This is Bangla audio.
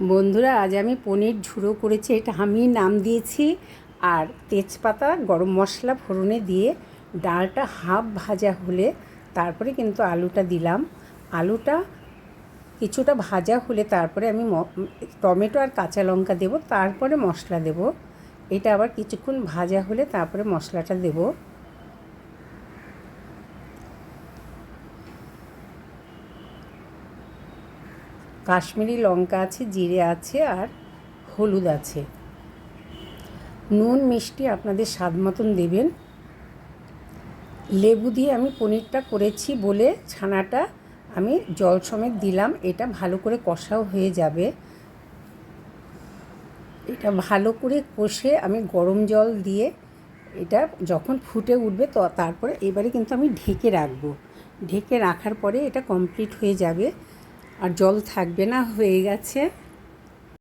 বন্ধুরা, আজ আমি পনির ঝুড়ো করেছি। এটা আমি নাম দিয়েছি। আর তেজপাতা, গরম মশলা ফোড়নে দিয়ে ডালটা হাফ ভাজা হলে তারপরে কিন্তু আলুটা দিলাম। আলুটা কিছুটা ভাজা হলে তারপরে আমি টমেটো আর কাঁচা লঙ্কা দেবো, তারপরে মশলা দেব। এটা আবার কিছুক্ষণ ভাজা হলে তারপরে মশলাটা দেব। কাশ্মীরি লঙ্কা আছে, জিরে আছে, আর হলুদ আছে। নুন মিষ্টি আপনাদের স্বাদ মতন দেবেন। লেবু দিয়ে আমি পনিরটা করেছি বলে ছানাটা আমি জল সমেত দিলাম। এটা ভালো করে কষাও হয়ে যাবে। এটা ভালো করে কষে আমি গরম জল দিয়ে এটা যখন ফুটে উঠবে তো তারপরে এবারে কিন্তু আমি ঢেকে রাখবো। ঢেকে রাখার পরে এটা কমপ্লিট হয়ে যাবে আর জল থাকবে না, হয়ে গেছে।